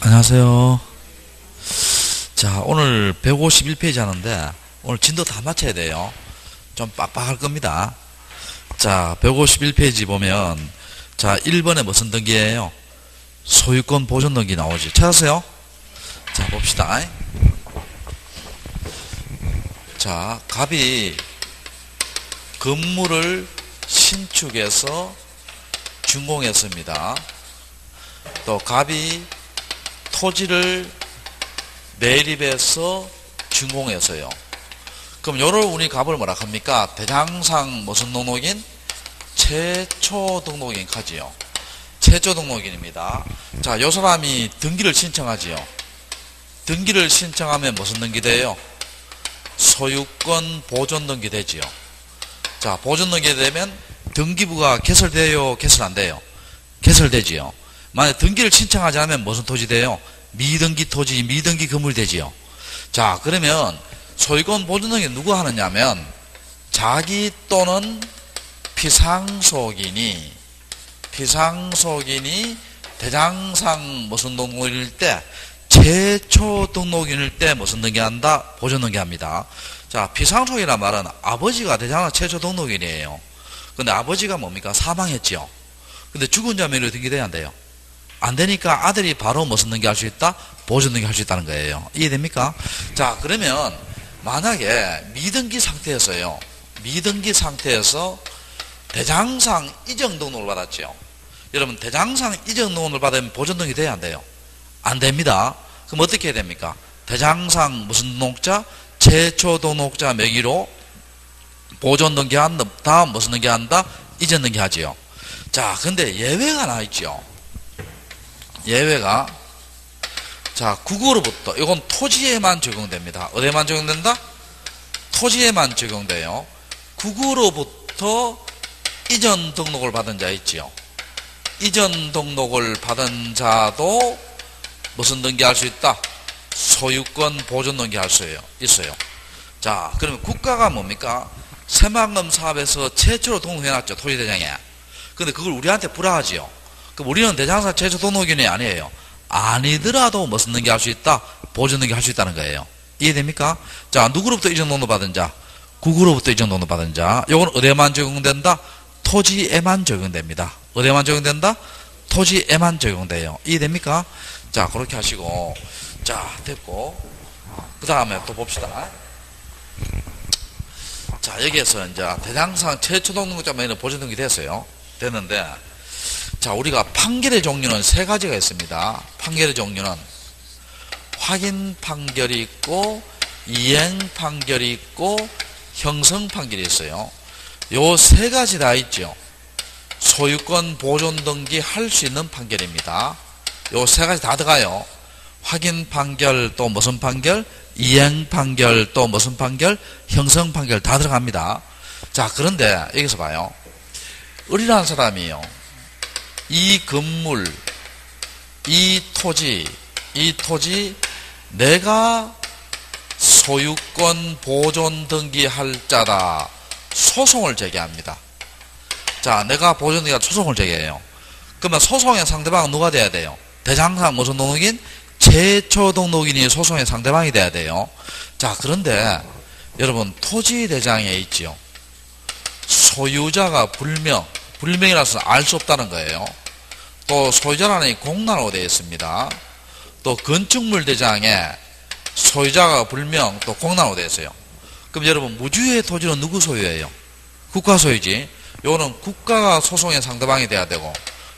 안녕하세요. 자, 오늘 151페이지 하는데, 오늘 진도 다 맞춰야 돼요. 좀 빡빡할 겁니다. 자, 151페이지 보면, 자, 1번에 무슨 등기예요? 소유권 보존 등기 나오지. 찾았어요? 자, 봅시다. 자, 갑이 건물을 신축해서 준공했습니다. 또 갑이 토지를 매립해서 준공했어요. 그럼 요를 우리 갑을 뭐라 합니까? 대장상 무슨 등록인? 최초 등록인 카지요. 최초 등록인입니다. 자, 요 사람이 등기를 신청하지요. 등기를 신청하면 무슨 등기 돼요? 소유권 보존 등기 되지요. 자, 보존 등기 되면 등기부가 개설돼요? 개설 안 돼요? 개설되지요. 만약 등기를 신청하지 않으면 무슨 토지 돼요? 미등기 토지, 미등기 건물이 되지요. 자, 그러면 소유권 보존 등기 누구 하느냐면 자기 또는 피상속인이 대장상 무슨 등록일 때 최초 등록인일 때 무슨 등기한다? 보존 등기합니다. 자, 피상속이란 말은 아버지가 대장상 최초 등록인이에요. 근데 아버지가 뭡니까? 사망했지요. 근데 죽은 자매로 등기돼야 안 돼요. 안 되니까 아들이 바로 무슨 등기 할 수 있다? 보존 등기 할 수 있다는 거예요. 이해됩니까? 자, 그러면 만약에 미등기 상태에서요. 미등기 상태에서 대장상 이전 등록을 받았죠. 여러분, 대장상 이전 등록을 받으면 보존 등기 돼야 안 돼요? 안 됩니다. 그럼 어떻게 해야 됩니까? 대장상 무슨 등록자? 최초 등록자 명의로 보존 등기한 다음 무슨 등기한다? 이전 등기하지요. 자, 근데 예외가 나 있죠. 예외가, 자, 국어로부터, 이건 토지에만 적용됩니다. 어디에만 적용된다? 토지에만 적용돼요. 국어로부터 이전 등록을 받은 자 있지요. 이전 등록을 받은 자도 무슨 등기할 수 있다? 소유권 보존 등기할 수 있어요. 자, 그러면 국가가 뭡니까? 새만금 사업에서 최초로 등록해놨죠. 토지대장에. 근데 그걸 우리한테 불화하지요. 그럼 우리는 대장상 최초 등록인이 아니에요. 아니더라도 무슨 등기 할 수 있다? 보존 등기 할 수 있다는 거예요. 이해됩니까? 자, 누구로부터 이전 등록 받은 자? 국으로부터 이전 등록 받은 자. 요건 어디에만 적용된다? 토지에만 적용됩니다. 어디에만 적용된다? 토지에만 적용돼요. 이해됩니까? 자, 그렇게 하시고. 자, 됐고. 그 다음에 또 봅시다. 자, 여기에서 이제 대장상 최초 등록자면 보존 등기 됐어요. 됐는데, 자, 우리가 판결의 종류는 세 가지가 있습니다. 판결의 종류는 확인 판결이 있고, 이행 판결이 있고, 형성 판결이 있어요. 요 세 가지 다 있죠. 소유권 보존 등기 할 수 있는 판결입니다. 요 세 가지 다 들어가요. 확인 판결, 또 무슨 판결? 이행 판결, 또 무슨 판결? 형성 판결 다 들어갑니다. 자, 그런데 여기서 봐요. 을이라는 사람이요. 이 건물, 이 토지, 내가 소유권 보존 등기할 자다. 소송을 제기합니다. 자, 내가 보존 등기할 소송을 제기해요. 그러면 소송의 상대방은 누가 돼야 돼요? 대장상 무슨 등록인? 최초 등록인이 소송의 상대방이 돼야 돼요. 자, 그런데 여러분, 토지 대장에 있지요. 소유자가 불명이라서 알 수 없다는 거예요. 또 소유자라는 공란으로 되어 있습니다. 또 건축물 대장에 소유자가 불명, 또 공란으로 되어 있어요. 그럼 여러분, 무주의 토지는 누구 소유예요? 국가 소유지. 요거는 국가가 소송의 상대방이 돼야 되고,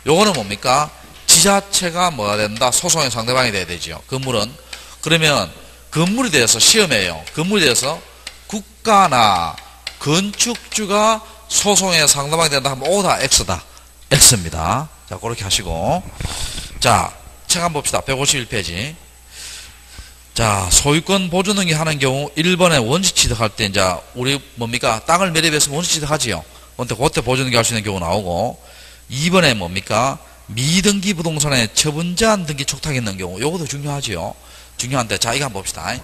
요거는 뭡니까? 지자체가 뭐가 된다? 소송의 상대방이 돼야 되지요. 건물은. 그러면 건물에 대해서 시험해요. 건물에 대해서 국가나 건축주가 소송의 상대방이 된다 하면 O다, X다. X입니다. 자, 그렇게 하시고. 자, 책 한번 봅시다. 151페이지. 자, 소유권 보존 등기 하는 경우 1번에 원시 취득할 때 이제 우리 뭡니까? 땅을 매립해서 원시 취득하지요. 근데 그때 보존 등기 할 수 있는 경우 나오고, 2번에 뭡니까? 미등기 부동산에 처분 제한 등기 촉탁이 있는 경우, 요것도 중요하지요. 중요한데, 자, 이거 한번 봅시다.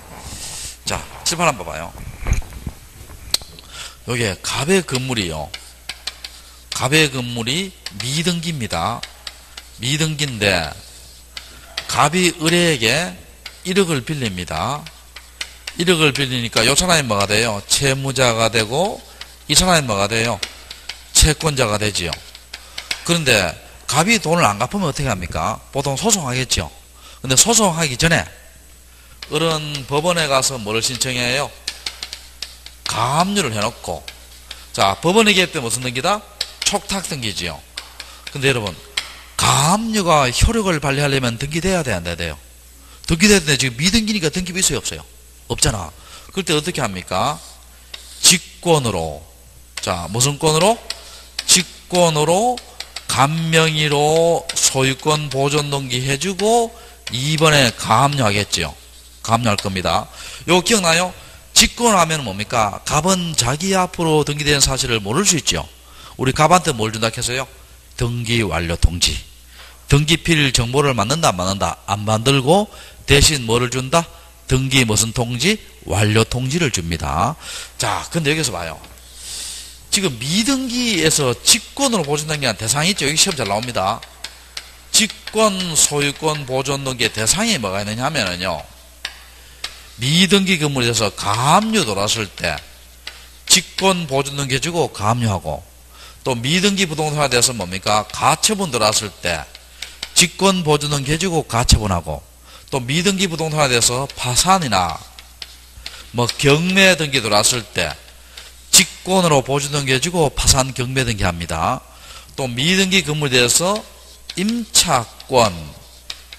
자, 칠판 한번 봐봐요. 여기에 갑의 건물이요. 갑의 건물이 미등기입니다. 미등기인데 갑이 을에게 1억을 빌립니다. 1억을 빌리니까 요 사람이 뭐가 돼요? 채무자가 되고 이 사람이 뭐가 돼요? 채권자가 되지요. 그런데 갑이 돈을 안 갚으면 어떻게 합니까? 보통 소송하겠죠. 근데 소송하기 전에 을은 법원에 가서 뭐를 신청해요? 가압류를 해놓고, 자, 법원에 개입 때 무슨 등기다? 촉탁 등기지요. 근데 여러분, 가압류가 효력을 발휘하려면 등기돼야 돼, 안 돼야 돼요? 등기돼야 되는데 지금 미등기니까 등기 비수이 없어요. 없잖아. 그럴 때 어떻게 합니까? 직권으로, 자, 무슨 권으로? 직권으로 간명의로 소유권 보존 등기 해주고 2번에 가압류 하겠지요. 가압류 할 겁니다. 요거 기억나요? 직권하면 뭡니까? 갑은 자기 앞으로 등기된 사실을 모를 수 있죠. 우리 갑한테 뭘 준다 했어요? 등기 완료 통지. 등기필 정보를 만든다 안 만든다? 안 만들고 대신 뭐를 준다? 등기 무슨 통지? 완료 통지를 줍니다. 자, 근데 여기서 봐요. 지금 미등기에서 직권으로 보존등기한 대상이 있죠. 여기 시험 잘 나옵니다. 직권, 소유권, 보존 등기의 대상이 뭐가 있느냐 하면은요, 미등기 건물에 대해서 가압류 돌았을 때 직권 보존 등기 해주고 가압류하고, 또 미등기 부동산에 대해서 뭡니까? 가처분 들어왔을 때 직권 보존 등기 해주고 가처분하고, 또 미등기 부동산에 대해서 파산이나 뭐 경매 등기 들어왔을 때 직권으로 보존 등기 해주고 파산 경매 등기 합니다. 또 미등기 건물에 대해서 임차권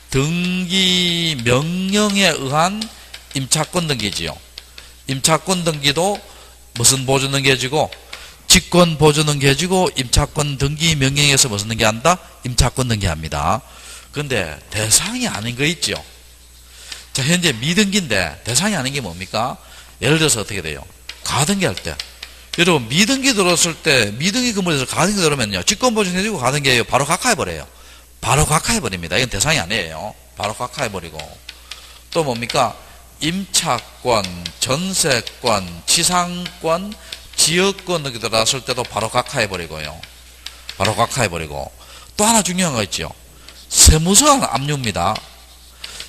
등기 명령에 의한 임차권 등기지요. 임차권 등기도 무슨 보존 등기 해주고 직권 보존 등기 해주고 임차권 등기 명령에서 무슨 등기 한다? 임차권 등기 합니다. 근데 대상이 아닌 거 있죠. 자, 현재 미등기인데 대상이 아닌 게 뭡니까? 예를 들어서 어떻게 돼요? 가등기 할 때. 여러분, 미등기 들어왔을 때, 미등기 건물에서 가등기 들어오면요, 직권 보존해주고 가등기예요. 바로 각하해버려요. 바로 각하해버립니다. 이건 대상이 아니에요. 바로 각하해버리고. 또 뭡니까? 임차권, 전세권, 지상권, 지역권 등기 들어왔을 때도 바로 각하해버리고요. 바로 각하해버리고. 또 하나 중요한 거 있죠. 세무서가 압류입니다.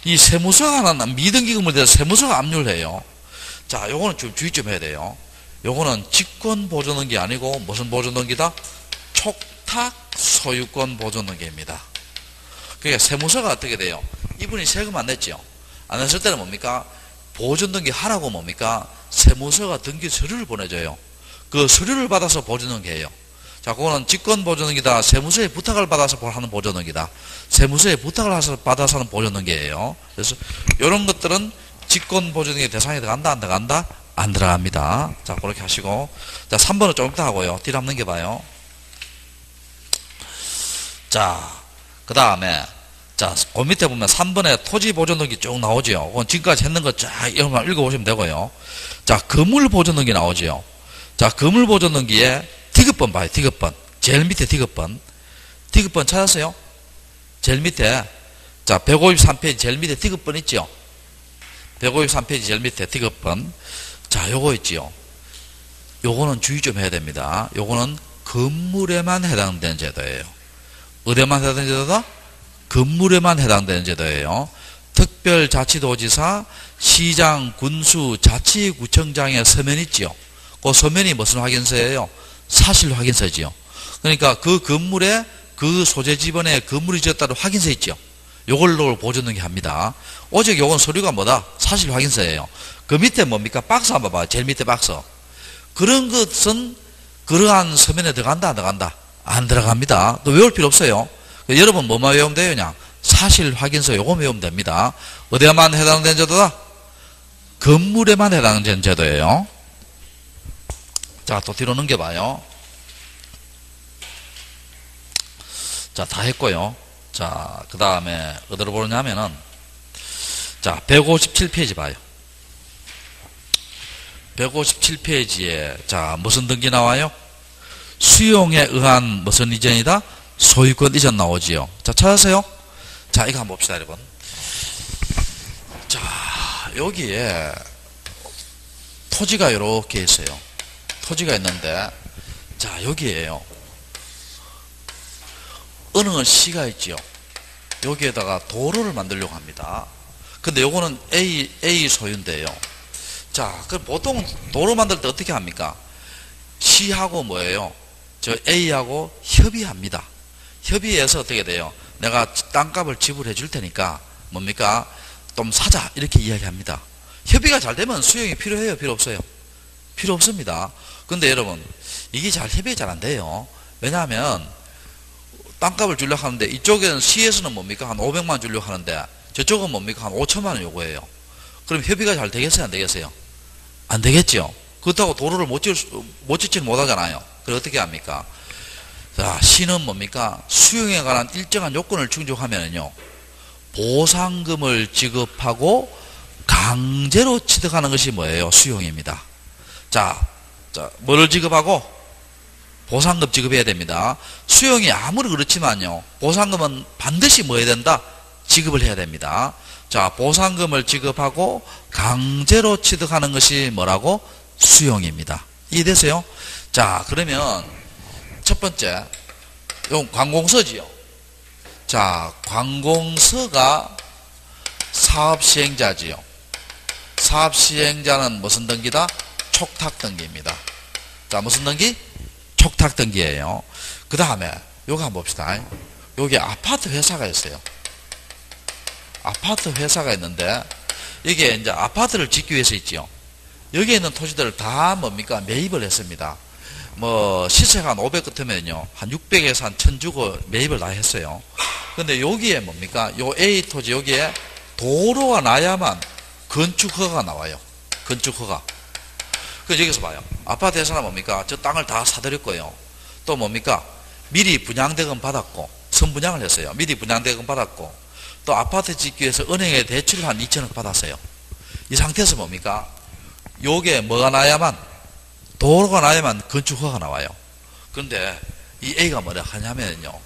이 세무서가 미등기 건물에 대해서 세무서가 압류를 해요. 자, 요거는 좀 주의 좀 해야 돼요. 요거는 직권 보존 등기 아니고 무슨 보존 등기다? 촉탁 소유권 보존 등기입니다. 그러니까 세무서가 어떻게 돼요? 이분이 세금 안 냈죠. 안 냈을 때는 뭡니까? 보존 등기 하라고 뭡니까? 세무서가 등기 서류를 보내줘요. 그 서류를 받아서 보존 등기해요. 자, 그거는 직권 보존 등기다. 세무서에 부탁을 받아서 하는 보존 등기다. 세무서에 부탁을 받아서 하는 보존 등기예요. 그래서 이런 것들은 직권 보존 등기 대상에 들어간다, 안 들어간다? 안 들어갑니다. 자, 그렇게 하시고. 자, 3번은 좀 이따 하고요. 뒤로 한번 넘겨봐요. 자, 그 다음에, 자, 그 밑에 보면 3번에 토지 보존 등기 쭉 나오지요. 그건 지금까지 했는 거 쫙 읽어보시면 되고요. 자, 건물 보존 등기 나오지요. 자, 건물 보존 등기에 디귿번 봐요. 디귿번. 제일 밑에 디귿번. 디귿번 찾았어요? 제일 밑에. 자, 153페이지 제일 밑에 디귿번 있죠? 153페이지 제일 밑에 디귿번. 자, 요거 있지요. 요거는 주의 좀 해야 됩니다. 요거는 건물에만 해당되는 제도예요. 어디에만 해당되는 제도다? 건물에만 해당되는 제도예요. 특별자치도지사, 시장, 군수, 자치구청장의 서면 있지요. 그 서면이 무슨 확인서예요? 사실 확인서지요. 그러니까 그 건물에 그 소재 지번에 건물이 지었다는 확인서 있죠. 요걸로 보존등기 합니다. 오직 요건 서류가 뭐다? 사실 확인서예요. 그 밑에 뭡니까? 박스 한번 봐봐. 제일 밑에 박스. 그런 것은 그러한 서면에 들어간다, 안 들어간다? 안 들어갑니다. 또 외울 필요 없어요. 여러분 뭐만 외우면 돼요? 그냥 사실 확인서 요거 외우면 됩니다. 어디에만 해당되는 제도다? 건물에만 해당되는 제도예요. 자, 또 뒤로 넘겨봐요. 자, 다 했고요. 자, 그 다음에 어디로 보느냐면은, 자, 157페이지 봐요. 157페이지에 자, 무슨 등기 나와요? 수용에 의한 무슨 이전이다? 소유권 이전 나오지요. 자, 찾으세요. 자, 이거 한번 봅시다, 여러분. 자, 여기에 토지가 이렇게 있어요. 토지가 있는데, 자, 여기에요. 은행은 시가 있지요. 여기에다가 도로를 만들려고 합니다. 근데 요거는 A 소유인데요. 자, 그럼 보통 도로 만들 때 어떻게 합니까? C하고 뭐예요? 저 A하고 협의합니다. 협의해서 어떻게 돼요? 내가 땅값을 지불해 줄 테니까 뭡니까? 좀 사자 이렇게 이야기합니다. 협의가 잘 되면 수용이 필요해요? 필요 없어요? 필요 없습니다. 근데 여러분 이게 협의가 잘 안 돼요. 왜냐하면 땅값을 주려고 하는데 이쪽에는 C에서는 뭡니까? 한 500만 주려고 하는데 저쪽은 뭡니까? 한 5천만 원 요구해요. 그럼 협의가 잘 되겠어요? 안 되겠어요? 안 되겠죠. 그렇다고 도로를 못 짓지는 못하잖아요. 그럼 어떻게 합니까? 자, C는 뭡니까? 수용에 관한 일정한 요건을 충족하면은요, 보상금을 지급하고 강제로 취득하는 것이 뭐예요? 수용입니다. 자, 뭐를 지급하고? 보상금 지급해야 됩니다. 수용이 아무리 그렇지만요, 보상금은 반드시 뭐 해야 된다? 지급을 해야 됩니다. 자, 보상금을 지급하고 강제로 취득하는 것이 뭐라고? 수용입니다. 이해되세요? 자, 그러면 첫 번째, 요 관공서지요. 자, 관공서가 사업시행자지요. 사업시행자는 무슨 등기다? 촉탁등기입니다. 자, 무슨 등기? 촉탁등기예요. 그 다음에 요거 한번 봅시다. 여기 아파트 회사가 있어요. 아파트 회사가 있는데 이게 이제 아파트를 짓기 위해서 있지요. 여기에 있는 토지들을 다 뭡니까? 매입을 했습니다. 뭐 시세가 한 500 같으면요 한 600에서 한 1000 주고 매입을 다 했어요. 근데 여기에 뭡니까? 요 A 토지 여기에 도로가 나야만 건축 허가가 나와요. 건축 허가. 그래서 여기서 봐요. 아파트 회사는 뭡니까? 저 땅을 다 사들였고요. 또 뭡니까? 미리 분양대금 받았고 선분양을 했어요. 미리 분양대금 받았고 또 아파트 짓기 위해서 은행에 대출을 한 2천억 받았어요. 이 상태에서 뭡니까? 요게 뭐가 나야만, 도로가 나야만 건축허가 나와요. 그런데 이 A가 뭐라 하냐면요,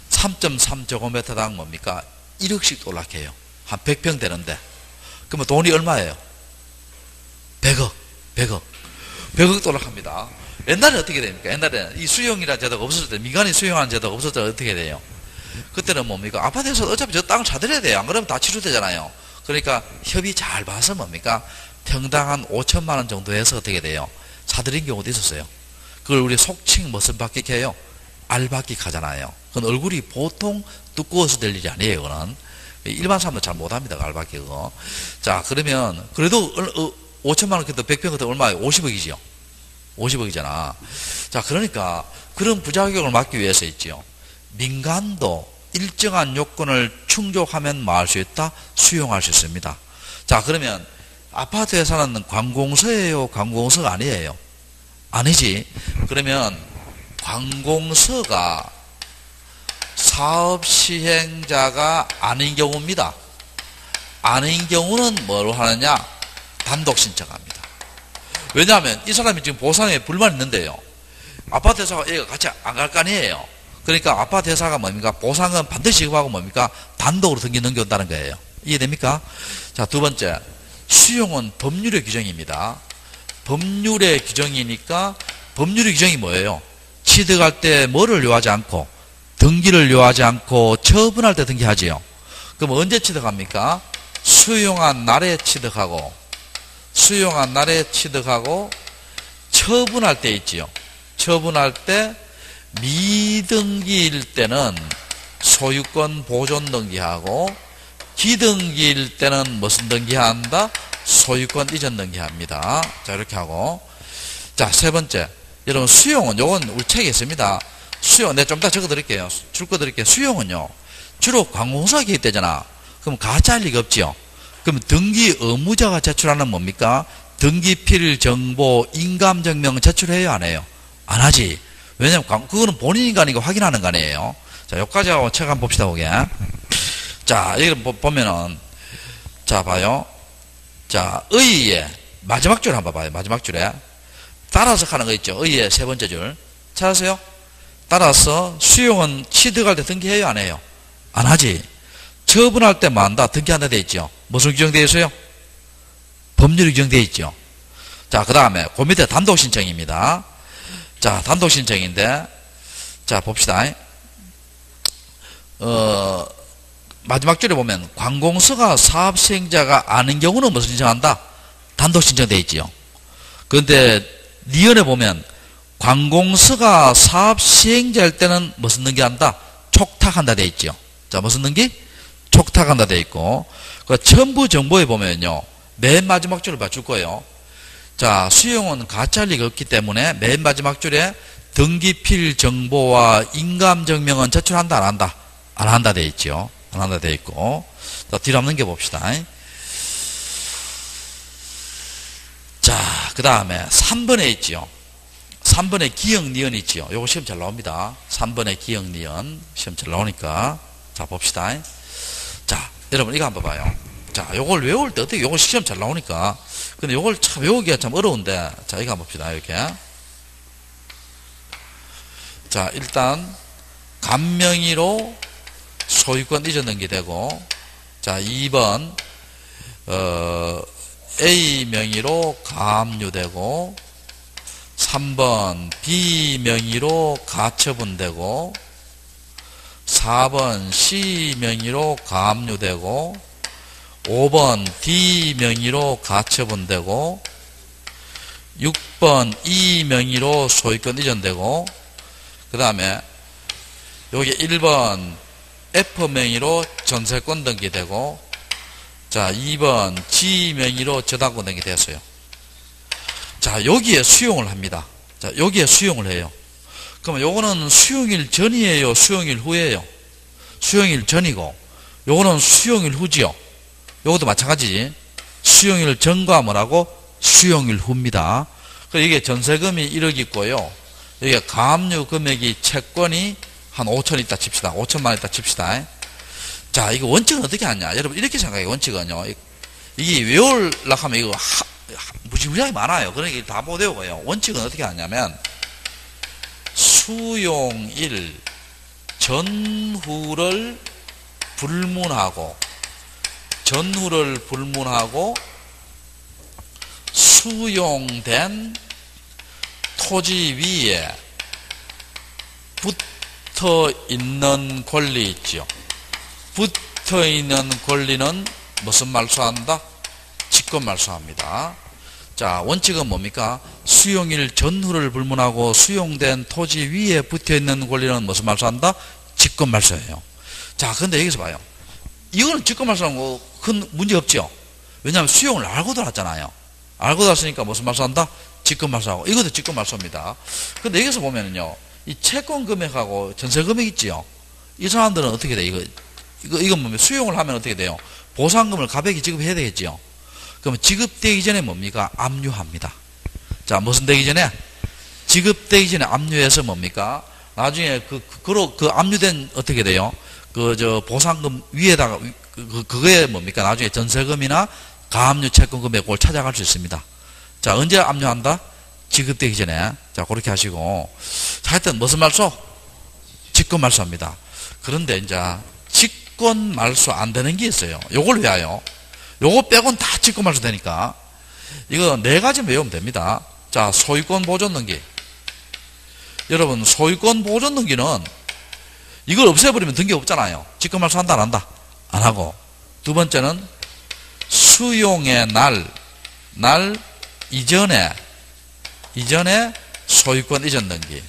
3.3제곱미터당 뭡니까? 1억씩 올라해요. 한 100평 되는데. 그러면 돈이 얼마예요? 100억. 100억 올라합니다. 옛날에 어떻게 됩니까? 옛날에는 이 수용이라는 제도가 없었을 때, 민간이 수용하는 제도가 없었을 때 어떻게 돼요? 그때는 뭡니까? 아파트에서 어차피 저 땅을 사들여야 돼요. 안 그러면 다 취소되잖아요. 그러니까 협의 잘 봐서 뭡니까? 평당 한 5천만 원 정도 해서 어떻게 돼요? 사들인 경우도 있었어요. 그걸 우리 속칭 무슨 바퀴 해요? 알바퀴 하잖아요. 그건 얼굴이 보통 두꺼워서 될 일이 아니에요. 그거는 일반 사람도 잘 못합니다. 알바퀴 그거. 자, 그러면 그래도 5천만 원 그때 100평 그때 얼마예요? 50억이죠. 50억이잖아. 자, 그러니까 그런 부작용을 막기 위해서 있지요. 민간도 일정한 요건을 충족하면 뭐 할 수 있다? 수용할 수 있습니다. 자, 그러면 아파트 회사는 관공서예요? 관공서가 아니에요? 아니지. 그러면 관공서가 사업시행자가 아닌 경우입니다. 아닌 경우는 뭘 하느냐? 단독 신청합니다. 왜냐하면 이 사람이 지금 보상에 불만이 있는데요. 아파트 회사가 얘가 같이 안 갈 거 아니에요. 그러니까 아파트 회사가 뭡니까? 보상은 반드시 지급하고 뭡니까? 단독으로 등기 넘겨온다는 거예요. 이해됩니까? 자, 두 번째. 수용은 법률의 규정입니다. 법률의 규정이니까 법률의 규정이 뭐예요? 취득할 때 뭐를 요하지 않고 등기를 요하지 않고 처분할 때 등기하지요. 그럼 언제 취득합니까? 수용한 날에 취득하고 처분할 때 있지요. 처분할 때 미등기일 때는 소유권 보존 등기하고 기등기일 때는 무슨 등기한다? 소유권 이전 등기합니다. 자, 이렇게 하고. 자, 세 번째. 여러분, 수용은, 요건 우리 책에 있습니다. 수용, 내가 좀 이따 적어 드릴게요. 줄 거 드릴게요. 수용은요, 주로 관공서가 개입되잖아. 그럼 같이 할 리가 없지요. 그럼 등기 의무자가 제출하는 뭡니까? 등기필 정보 인감증명 제출해요? 안 해요? 안 하지. 왜냐면, 그거는 본인인가 아니가 확인하는 거 아니에요. 자, 여기까지 하고 책 한번 봅시다, 보게. 자, 여기 보면은, 자, 봐요. 자, 의의 마지막 줄 한번 봐요. 마지막 줄에. 따라서 하는 거 있죠. 의의 세 번째 줄. 찾으세요? 따라서 수용은 취득할 때 등기해요? 안 해요? 안 하지. 처분할 때 뭐 한다? 등기한다 돼 있죠. 무슨 규정되어 있어요? 법률이 규정되어 있죠. 자, 그 다음에 그 밑에 단독 신청입니다. 자, 단독 신청인데, 자, 봅시다. 마지막 줄에 보면 관공서가 사업 시행자가 아닌 경우는 무슨 신청한다? 단독 신청되어 있지요. 그런데 니은에 보면 관공서가 사업 시행자일 때는 무슨 등기한다? 촉탁한다 되어 있지요. 자, 무슨 등기? 촉탁한다 되어 있고, 그 첨부 정보에 보면요, 맨 마지막 줄을 맞출 거예요. 자, 수용은 가짜할 리가 없기 때문에 맨 마지막 줄에 등기필 정보와 인감증명은 제출한다, 안 한다? 안 한다 되어 있죠. 안 한다 되어 있고. 자, 뒤로 한번 넘겨봅시다. 자, 그 다음에 3번에 있지요. 3번에 기역, 니은이 있지요. 요거 시험 잘 나옵니다. 3번에 기역, 니은. 시험 잘 나오니까. 자, 봅시다. 자, 여러분, 이거 한번 봐요. 자, 요걸 외울 때 어떻게, 요거 시험 잘 나오니까. 근데 요걸 참 외우기가 참 어려운데. 자, 이거 한번 봅시다. 이렇게. 자, 일단, 간명의로 소유권 이전 등기되고, 자, 2번, A 명의로 가압류되고, 3번 B 명의로 가처분되고, 4번 C 명의로 가압류되고, 5번 D 명의로 가처분되고, 6번 E 명의로 소유권 이전되고, 그 다음에 여기 1번 F 명의로 전세권 등기되고, 자, 2번 G 명의로 저당권 등기됐어요. 자, 여기에 수용을 합니다. 자, 여기에 수용을 해요. 그러면 요거는 수용일 전이에요? 수용일 후에요? 수용일 전이고, 요거는 수용일 후지요. 요것도 마찬가지지. 수용일 전과 뭐라고? 수용일 후입니다. 그리고 이게 전세금이 1억 있고요. 여기에 가압류 금액이 채권이 한 5천 있다 칩시다. 5천만 있다 칩시다. 자, 이거 원칙은 어떻게 하냐? 여러분, 이렇게 생각해요. 원칙은요. 이게 외우려고 하면 이거 무지무지하게 많아요. 그러니까 다 못 외우고요. 원칙은 어떻게 하냐면, 수용일 전후를 불문하고, 수용된 토지 위에 붙어 있는 권리 있죠. 붙어 있는 권리는 무슨 말소한다? 직권 말소합니다. 자, 원칙은 뭡니까? 수용일 전후를 불문하고 수용된 토지 위에 붙어 있는 권리는 무슨 말소한다? 직권 말소예요. 자, 근데 여기서 봐요. 이거는 직권 말소하는 거 큰 문제 없죠. 왜냐하면 수용을 알고 들어왔잖아요. 알고 들어왔으니까 무슨 말소한다? 직권 말소하고. 이것도 직권 말소입니다. 근데 여기서 보면은요, 이 채권 금액하고 전세 금액 있지요. 이 사람들은 어떻게 돼? 이거 뭡니까? 수용을 하면 어떻게 돼요? 보상금을 가백이 지급해야 되겠지요. 그러면 지급되기 전에 뭡니까? 압류합니다. 자, 무슨 되기 전에? 지급되기 전에 압류해서 뭡니까? 나중에 그 압류된 어떻게 돼요? 보상금 위에다가, 그거에 뭡니까? 나중에 전세금이나 가압류 채권 금액을 찾아갈 수 있습니다. 자, 언제 압류한다? 지급되기 전에. 자, 그렇게 하시고. 자, 하여튼 무슨 말소? 직권 말소합니다. 그런데 이제 직권 말소 안 되는 게 있어요. 요걸 왜요? 요거 빼고는 다 직권 말소 되니까. 이거 4가지 외우면 됩니다. 자, 소유권 보존 등기. 여러분, 소유권 보존 등기는 이걸 없애버리면 등기 없잖아요. 직권 말소 한다, 안 한다? 안 하고. 두 번째는 수용의 날 이전에 소유권 이전 등기.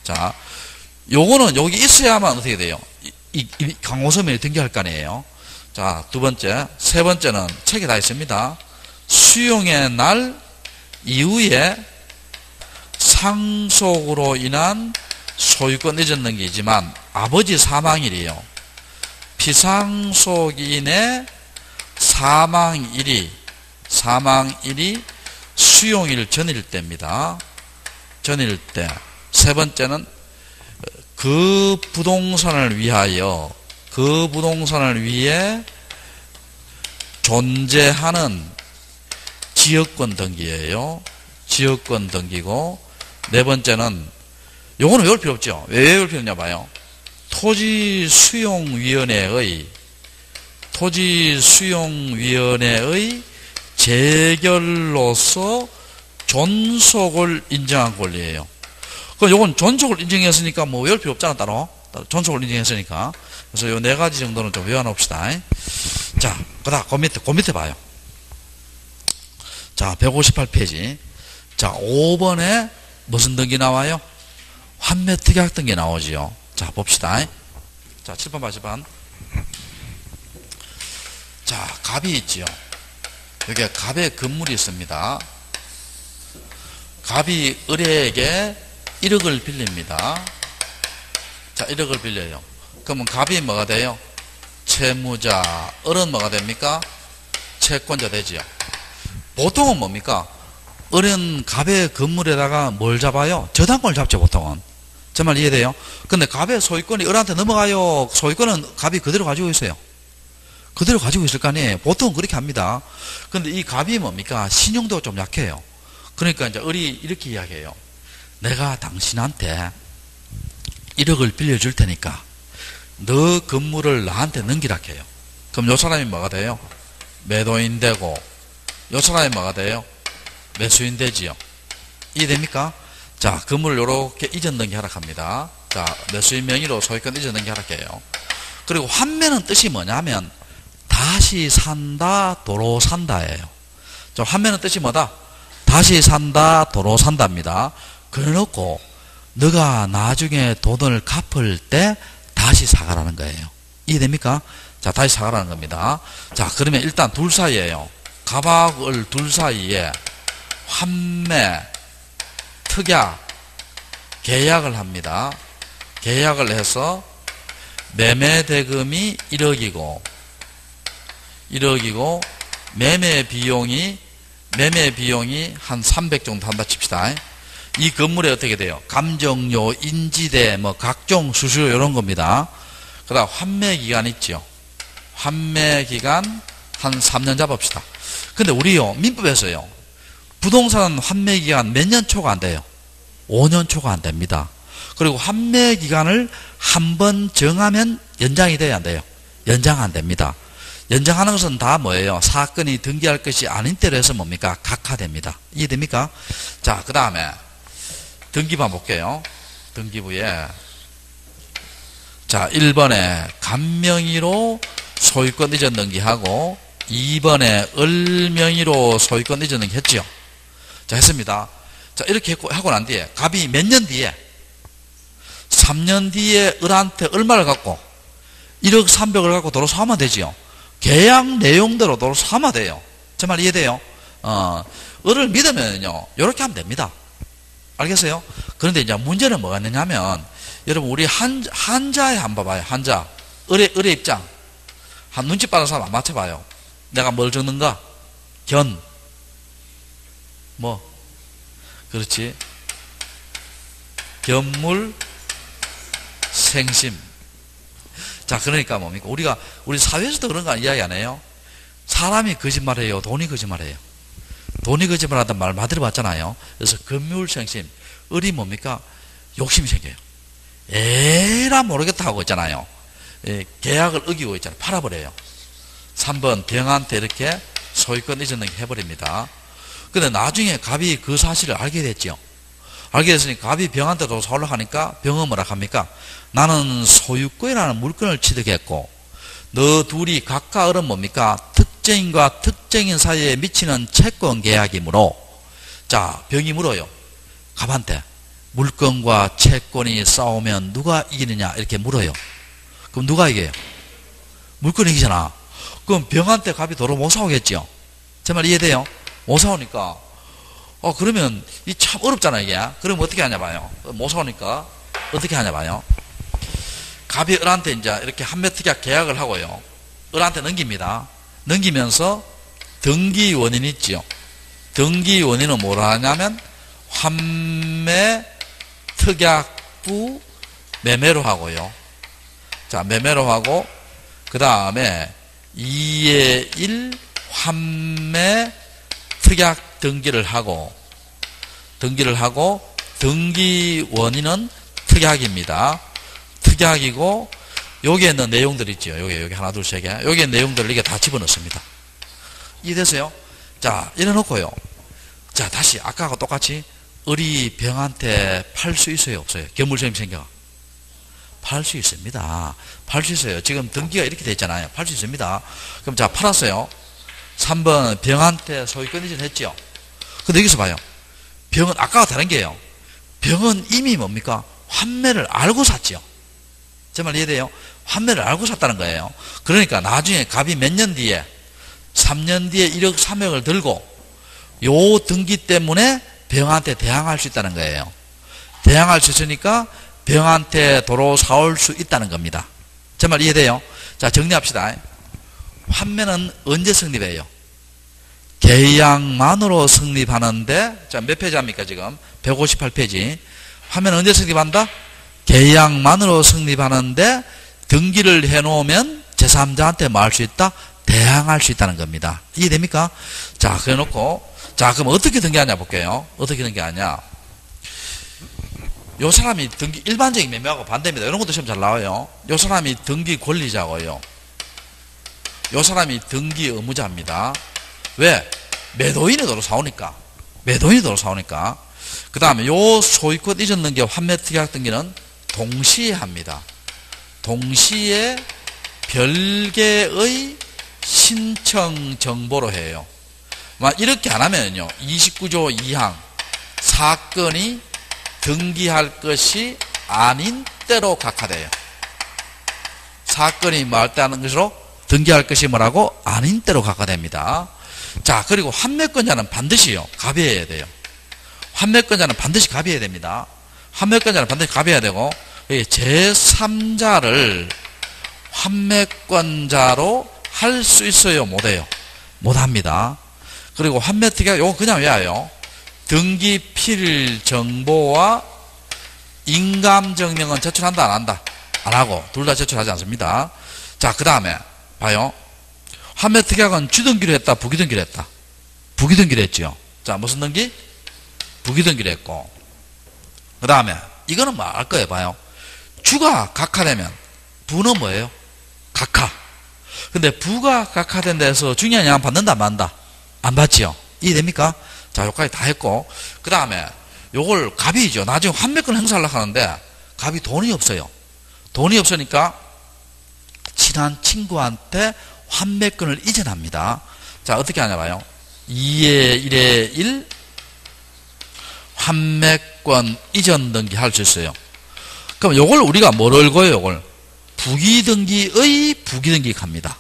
자, 요거는 여기 있어야만 어떻게 돼요? 이 강호섬에 등기할 거 아니에요. 자, 두 번째, 세 번째는 책에 다 있습니다. 수용의 날 이후에 상속으로 인한 소유권 이전 등기이지만 아버지 사망일이에요. 피상속인의 사망일이 수용일 전일 때입니다. 전일 때. 세 번째는 그 부동산을 위해 존재하는 지역권 등기예요. 지역권 등기고, 네 번째는 요거는 외울 필요 없죠. 왜 외울 필요 없냐 봐요. 토지 수용위원회의 재결로서 존속을 인정한 권리예요. 그럼 요건 존속을 인정했으니까 뭐 외울 필요 없잖아, 따로. 존속을 인정했으니까. 그래서 요 4가지 정도는 좀 외워놓읍시다. 자, 그 밑에 봐요. 자, 158페이지. 자, 5번에 무슨 등기 나와요? 환매특약 등기 나오지요. 자, 봅시다. 자, 7번, 8번. 자, 갑이 있지요. 여기에 갑의 건물이 있습니다. 갑이 을에게 1억을 빌립니다. 자, 1억을 빌려요. 그러면 갑이 뭐가 돼요? 채무자. 을은 뭐가 됩니까? 채권자 되지요. 보통은 뭡니까? 을은 갑의 건물에다가 뭘 잡아요? 저당권을 잡죠, 보통은. 제 말 이해돼요? 근데 갑의 소유권이 을한테 넘어가요. 소유권은 갑이 그대로 가지고 있어요. 그대로 가지고 있을 거 아니에요. 보통은 그렇게 합니다. 근데 이 갑이 뭡니까? 신용도가 좀 약해요. 그러니까 이제 을이 이렇게 이야기해요. 내가 당신한테 1억을 빌려줄 테니까 너 건물을 나한테 넘기라 해요. 그럼 요 사람이 뭐가 돼요? 매도인 되고, 요 사람이 뭐가 돼요? 매수인 되지요. 이해됩니까? 자, 건물을 요렇게 이전 등기하라 합니다. 자, 매수인 명의로 소유권 이전 등기하라 해요. 그리고 환매는 뜻이 뭐냐면 다시 산다, 도로 산다예요. 자, 환매는 뜻이 뭐다? 다시 산다, 도로 산답니다. 그래놓고 너가 나중에 돈을 갚을 때 다시 사가라는 거예요. 이해됩니까? 자, 다시 사가라는 겁니다. 자, 그러면 일단 둘 사이에요. 갑하고 을 둘 사이에 환매, 특약, 계약을 합니다. 계약을 해서 매매 대금이 1억이고 매매 비용이 한 300 정도 한다 칩시다. 이 건물에 어떻게 돼요? 감정료, 인지대, 뭐 각종 수수료 이런 겁니다. 그다음 환매 기간 있죠. 환매 기간 한 3년 잡읍시다. 근데 우리요 민법에서요 부동산 환매 기간 몇 년 초과 안 돼요? 5년 초과 안 됩니다. 그리고 환매 기간을 한 번 정하면 연장이 돼야 안 돼요? 연장 안 됩니다. 연장하는 것은 다 뭐예요? 사건이 등기할 것이 아닌 때로 해서 뭡니까? 각하됩니다. 이해됩니까? 자, 그 다음에 등기부 볼게요. 등기부에 자, 1번에 갑명의로 소유권 이전 등기하고 2번에 을명의로 소유권 이전 등기 했죠. 자, 했습니다. 자, 이렇게 하고 난 뒤에 갑이 몇 년 뒤에 3년 뒤에 을한테 얼마를 갖고 1억 300을 갖고 도로 사면 되지요. 계약 내용대로 도로 사면 돼요. 제 말 이해돼요? 을을 믿으면요 이렇게 하면 됩니다. 알겠어요? 그런데 이제 문제는 뭐가 있느냐면 여러분 우리 한자에 한번 봐봐요. 한자 을의 입장 한 눈치 빠른 사람 안 맞춰봐요. 내가 뭘 적는가? 뭐 그렇지 견물 생심. 자, 그러니까 뭡니까? 우리 사회에서도 그런 거 이야기 안 해요? 사람이 거짓말해요? 돈이 거짓말해요? 돈이 거짓말하단 말 많이 들어봤잖아요. 그래서 견물생심. 을이 뭡니까? 욕심이 생겨요. 에라 모르겠다 하고 있잖아요. 계약을 어기고 있잖아요. 팔아버려요. 3번 병한테 이렇게 소유권 이전 등기 해버립니다. 근데 나중에 갑이 그 사실을 알게 됐죠. 알게 됐으니까 갑이 병한테 도 사오려고 하니까 병은 뭐라 합니까? 나는 소유권이라는 물건을 취득했고 너 둘이 각각 을은 뭡니까? 특정인과 특정인 사이에 미치는 채권 계약이므로 자, 병이 물어요. 갑한테 물건과 채권이 싸우면 누가 이기느냐 이렇게 물어요. 그럼 누가 이겨요? 물건이 이기잖아. 그럼 병한테 갑이 도로 못 싸우겠죠. 제 말 이해돼요? 못 싸우니까 그러면 이 참 어렵잖아 이게. 그럼 어떻게 하냐 봐요. 못 싸우니까 어떻게 하냐 봐요. 갑이 을한테 이제 이렇게 환매특약 계약을 하고요. 을한테 넘깁니다. 넘기면서 등기 원인 있지요. 등기 원인은 뭐라 하냐면 환매특약부 매매로 하고요. 자, 매매로 하고 그 다음에 2의 1 환매특약 등기를 하고 등기 원인은 특약입니다. 특약이고 여기에 있는 내용들 있죠. 여기 하나 둘 세 개. 여기에 있는 내용들을 이게 다 집어넣습니다. 이해되세요? 자, 이래놓고요. 자, 다시 아까하고 똑같이 을이 병한테 팔 수 있어요, 없어요? 견물셈이 생겨. 팔 수 있습니다. 팔 수 있어요. 지금 등기가 이렇게 돼 있잖아요. 팔 수 있습니다. 그럼 자, 팔았어요. 3번 병한테 소유권 이전했죠. 근데 여기서 봐요. 병은 아까와 다른 게요. 병은 이미 뭡니까? 환매를 알고 샀죠. 제 말 이해돼요? 환매를 알고 샀다는 거예요. 그러니까 나중에 갑이 몇 년 뒤에 3년 뒤에 1억 3억을 들고 요 등기 때문에 병한테 대항할 수 있다는 거예요. 대항할 수 있으니까 병한테 도로 사올 수 있다는 겁니다. 제 말 이해돼요? 자, 정리합시다. 환매는 언제 성립해요? 계약만으로 성립하는데, 자, 몇 페이지 합니까, 지금? 158페이지. 환매는 언제 성립한다? 계약만으로 성립하는데, 등기를 해놓으면 제3자한테 뭐 할 수 있다? 대항할 수 있다는 겁니다. 이해됩니까? 자, 그래 놓고, 자, 그럼 어떻게 등기하냐 볼게요. 어떻게 등기하냐. 요 사람이 등기, 일반적인 매매하고 반대입니다. 이런 것도 시험 잘 나와요. 요 사람이 등기 권리자고요. 요 사람이 등기 의무자입니다. 왜? 매도인이 도로 사오니까. 매도인이 도로 사오니까. 그 다음에 요 소유권 이전 등기, 환매 특약 등기는 동시에 합니다. 동시에 별개의 신청 정보로 해요. 이렇게 안 하면요. 29조 2항 사건이 등기할 것이 아닌 때로 각하돼요. 사건이 뭐 할 때 하는 것으로 등기할 것이 뭐라고? 아닌 때로 각하됩니다. 자, 그리고 환매권자는 반드시요. 갑의해야 돼요. 환매권자는 반드시 갑의해야 됩니다. 환매권자는 반드시 갑의해야 되고, 제3자를 환매권자로 할 수 있어요? 못해요? 못합니다. 그리고 환매특약, 요거 그냥 외워요. 등기 필 정보와 인감증명은 제출한다, 안 한다? 안 하고, 둘 다 제출하지 않습니다. 자, 그 다음에, 봐요. 환매특약은 주등기로 했다, 부기등기로 했다? 부기등기로 했죠. 자, 무슨 등기? 부기등기로 했고. 그 다음에, 이거는 뭐 알 거예요, 봐요. 주가 각하되면, 부는 뭐예요? 각하. 근데 부가 각하된 데서 중요한 양은 받는다, 안 받는다? 안 받지요. 이해됩니까? 자, 여기까지 다 했고. 그 다음에, 요걸 갑이죠. 나중에 환매권 행사하려고 하는데, 갑이 돈이 없어요. 돈이 없으니까, 친한 친구한테 환매권을 이전합니다. 자, 어떻게 하냐 봐요. 2의 1의 1, 환매권 이전 등기 할 수 있어요. 그럼 요걸 우리가 뭐를 거요, 요걸? 부기등기의 부기등기 합니다.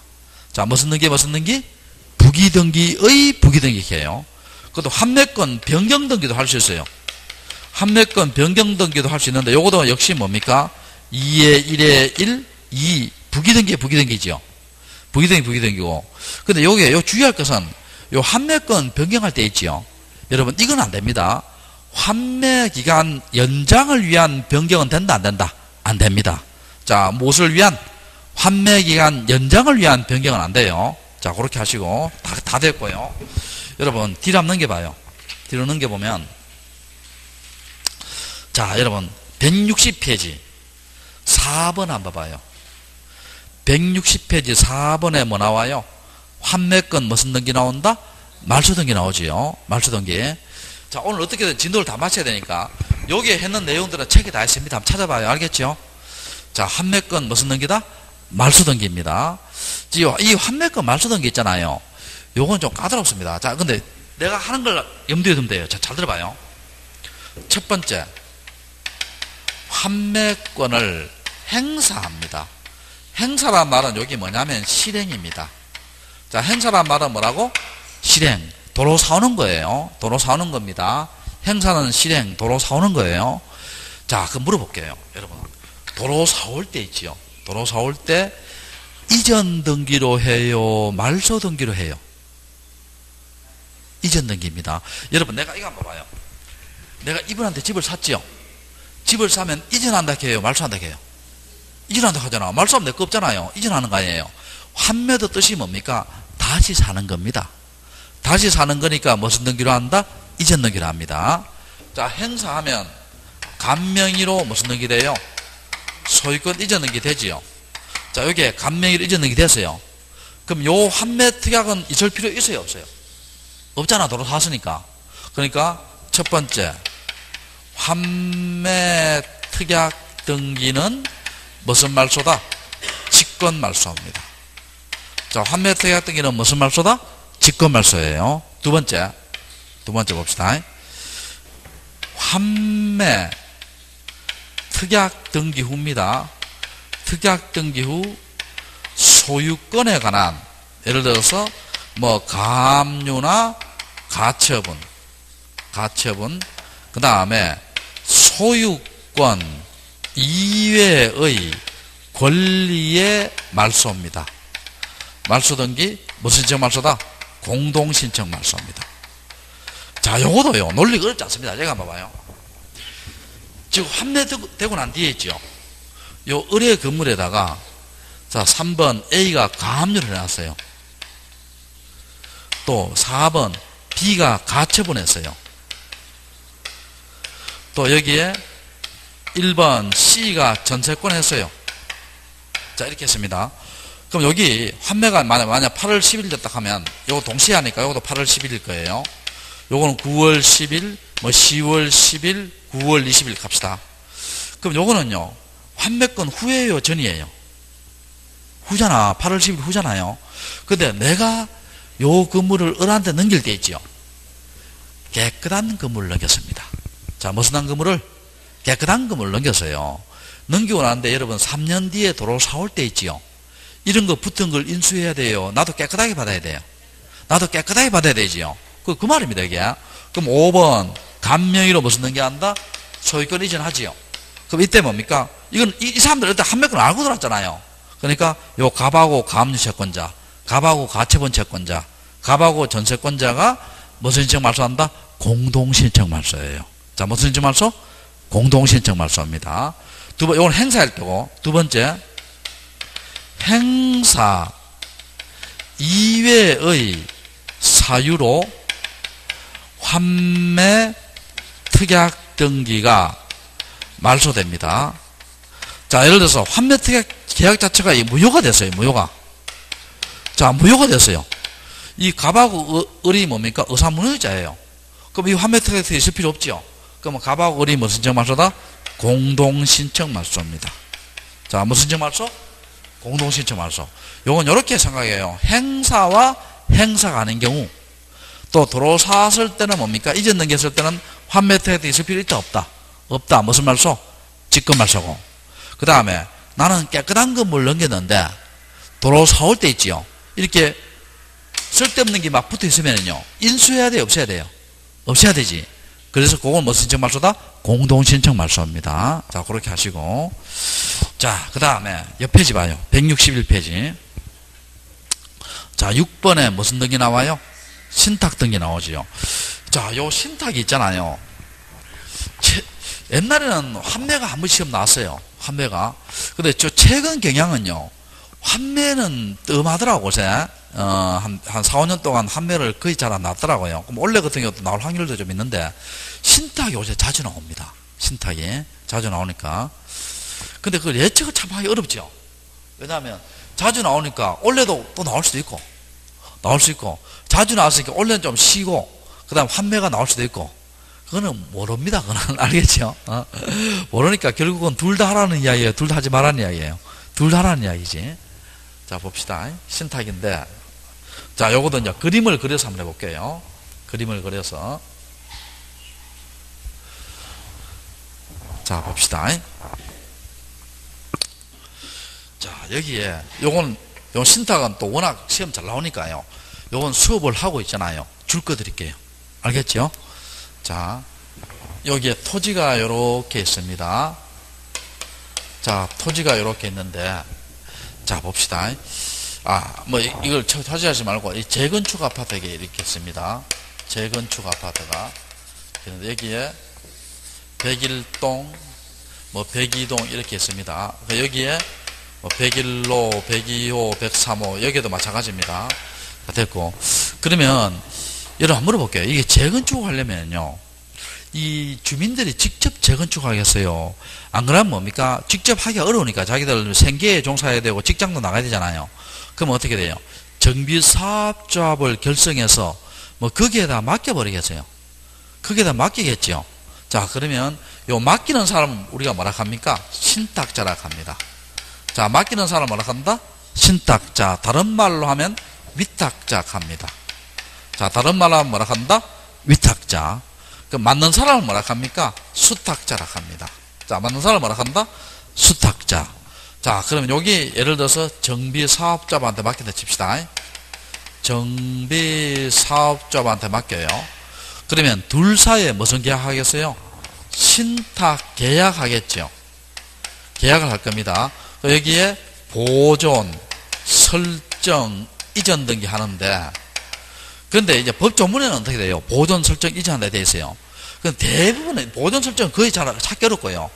자, 무슨 등기, 무슨 등기? 부기등기의 부기등기 해요. 그것도 환매권 변경등기도 할 수 있어요. 환매권 변경등기도 할 수 있는데, 요것도 역시 뭡니까? 2의 1의 1, 2, 부기등기, 부기등기죠. 부기등기, 부기등기고. 근데 요게, 요 주의할 것은, 요 환매권 변경할 때 있지요. 여러분, 이건 안 됩니다. 환매기간 연장을 위한 변경은 된다, 안 된다? 안 됩니다. 자, 무엇을 위한? 환매기간 연장을 위한 변경은 안 돼요. 자, 그렇게 하시고, 다 됐고요. 여러분, 뒤로 한번 넘겨봐요. 뒤로 넘겨보면, 자, 여러분, 160페이지, 4번 한번 봐봐요. 160페이지 4번에 뭐 나와요? 환매권 무슨 등기 나온다? 말소 등기 나오지요. 말소 등기. 자, 오늘 어떻게든 진도를 다 마쳐야 되니까, 여기에 했는 내용들은 책에 다 있습니다. 한번 찾아봐요. 알겠죠? 자, 환매권 무슨 등기다? 말소 등기입니다. 이 환매권 말소 등기 있잖아요. 요건 좀 까다롭습니다. 자, 근데 내가 하는 걸 염두에 두면 돼요. 자, 잘 들어봐요. 첫 번째, 환매권을 행사합니다. 행사란 말은 여기 뭐냐면 실행입니다. 자, 행사란 말은 뭐라고? 실행. 도로 사오는 거예요. 도로 사오는 겁니다. 행사는 실행, 도로 사오는 거예요. 자, 그럼 물어볼게요. 여러분. 도로 사올 때 있지요. 도로 사올 때 이전 등기로 해요? 말소 등기로 해요? 이전 등기입니다. 여러분, 내가 이거 한번 봐요. 내가 이분한테 집을 샀지요. 집을 사면 이전한다 해요? 말소한다 해요? 이전한다 하잖아. 말소하면 내 거 없잖아요. 이전하는 거 아니에요. 환매도 뜻이 뭡니까? 다시 사는 겁니다. 다시 사는 거니까 무슨 등기로 한다? 이전 등기로 합니다. 자, 행사하면 간명의로 무슨 등기 돼요? 소유권 이전 등기 되지요. 자, 여기에 간명의로 이전 등기 됐어요. 그럼 요 환매 특약은 있을 필요 있어요, 없어요? 없잖아. 도로 샀으니까. 그러니까 첫 번째, 환매 특약 등기는 무슨 말소다? 직권 말소입니다. 자, 환매 특약 등기는 무슨 말소다? 직권 말소예요. 두 번째 봅시다. 환매 특약 등기 후입니다. 특약 등기 후 소유권에 관한, 예를 들어서 뭐 가압류나 가처분, 그 다음에 소유권 이외의 권리의 말소입니다. 말소 등기 무슨 신청 말소다? 공동 신청 말소입니다. 자, 요거도요 논리가 어렵지 않습니다. 제가 한번 봐봐요. 지금 환매되고 난 뒤에 있죠. 요 의뢰 건물에다가 자 3번 A가 가압류를 해놨어요. 또 4번 B가 가처분했어요. 또 여기에 1번 C가 전세권 했어요. 자, 이렇게 했습니다. 그럼 여기 환매가 만약 8월 10일 됐다 하면 요거 동시에 하니까 요것도 8월 10일일 거예요. 요거는 9월 10일, 뭐 10월 10일, 9월 20일 갑시다. 그럼 요거는요 환매권 후예요, 전이에요? 후잖아. 8월 10일 후잖아요. 근데 내가 요 건물을 을한테 넘길 때 있지요. 깨끗한 건물을 넘겼습니다. 자, 무슨 한 건물을? 깨끗한 건물을 넘겼어요. 넘기고 나는데 여러분 3년 뒤에 도로 사올 때 있지요. 이런 거 붙은 걸 인수해야 돼요. 나도 깨끗하게 받아야 돼요. 나도 깨끗하게 받아야 되지요. 그 말입니다, 이게. 그럼 5번 감명의로 무슨 넘겨한다? 소유권 이전하지요. 그럼 이때 뭡니까? 이건 이 사람들 일단 한매권 알고 들었잖아요. 그러니까 요 갑하고 가압류 채권자, 갑하고 가처분 채권자, 갑하고 전세권자가 무슨 신청 말소한다? 공동신청 말소예요. 자, 무슨 신청 말소? 공동신청 말소입니다. 이건 행사일 때고, 두 번째 행사 이외의 사유로 환매 특약 등기가 말소됩니다. 자, 예를 들어서 환매 특약 계약 자체가 무효가 됐어요. 무효가. 자, 무효가 됐어요. 이 갑하고 을이 뭡니까? 의사문의자예요. 그럼 이 환매 특약이 있을 필요 없지요. 그럼 갑하고 을이 무슨 신청 말소다? 공동신청 말소입니다. 자, 무슨 신청 말소? 공동신청 말소. 요건 이렇게 생각해요. 행사와 행사가 아닌 경우, 또 도로 샀을 때는 뭡니까? 이전 넘겼을 때는 환매 특약이 있을 필요 있다, 없다? 없다. 무슨 말소? 직권 말소고. 그 다음에 나는 깨끗한 건물 넘겼는데 도로 사올 때 있지요. 이렇게 쓸데없는 게 막 붙어 있으면요 인수해야 돼요, 없애야 돼요? 없애야 되지. 그래서 그건 무슨 신청 말소다? 공동신청 말소입니다. 자, 그렇게 하시고. 자, 그 다음에 옆 페이지 봐요. 161페이지. 자, 6번에 무슨 등기 나와요? 신탁 등기 나오지요. 자, 요 신탁이 있잖아요. 옛날에는 환매가 한 번 시험 나왔어요. 환매가. 근데 저 최근 경향은요, 환매는 뜸하더라고, 요새. 한 4, 5년 동안 환매를 거의 잘 안 나왔더라고요. 그럼 원래 같은 경우도 나올 확률도 좀 있는데, 신탁이 요새 자주 나옵니다. 신탁이. 자주 나오니까. 근데 그걸 예측을 참 하기 어렵죠. 왜냐하면, 자주 나오니까, 원래도 또 나올 수도 있고, 자주 나왔으니까, 원래는 좀 쉬고, 그 다음 환매가 나올 수도 있고, 그거는 모릅니다. 그거는 알겠죠? 모르니까 결국은 둘 다 하라는 이야기예요. 둘 다 하지 말라는 이야기예요. 둘 다 하라는 이야기지. 자, 봅시다. 신탁인데, 자, 요거도 이제 그림을 그려서 한번 해볼게요. 그림을 그려서. 자, 봅시다. 자, 여기에, 요 신탁은 또 워낙 시험 잘 나오니까요. 요건 수업을 하고 있잖아요. 줄 거 드릴게요. 알겠죠? 자, 여기에 토지가 요렇게 있습니다. 자, 토지가 요렇게 있는데, 자, 봅시다. 뭐, 이걸 차지하지 말고, 이 재건축 아파트가 이렇게 있습니다. 재건축 아파트가. 여기에 101동, 뭐, 102동 이렇게 있습니다. 여기에 뭐 101호, 102호, 103호, 여기도 마찬가지입니다. 됐고. 그러면, 여러분 한번 물어볼게요. 이게 재건축을 하려면요, 이 주민들이 직접 재건축하겠어요? 안 그러면 뭡니까? 직접 하기가 어려우니까 자기들 생계에 종사해야 되고 직장도 나가야 되잖아요. 그럼 어떻게 돼요? 정비사업조합을 결성해서 뭐 거기에다 맡겨버리겠어요? 거기에다 맡기겠죠. 자, 그러면 요 맡기는 사람 우리가 뭐라 합니까? 신탁자라 합니다. 자, 맡기는 사람을 뭐라 한다? 신탁자. 다른 말로 하면 위탁자 합니다. 자, 다른 말로 하면 뭐라 한다? 위탁자. 그 맞는 사람을 뭐라 합니까? 수탁자라 합니다. 자, 맞는 사람을 뭐라 한다? 수탁자. 자, 그러면 여기 예를 들어서 정비사업자한테 맡긴다 칩시다. 정비사업자한테 맡겨요. 그러면 둘 사이에 무슨 계약하겠어요? 신탁 계약하겠죠. 계약을 할 겁니다. 여기에 보존, 설정, 이전 등기 하는데, 그런데 이제 법 조문에는 어떻게 돼요? 보존, 설정, 이전한다 되어 있어요. 그럼 대부분은, 보존, 설정 거의 잘 찾기 어렵고요.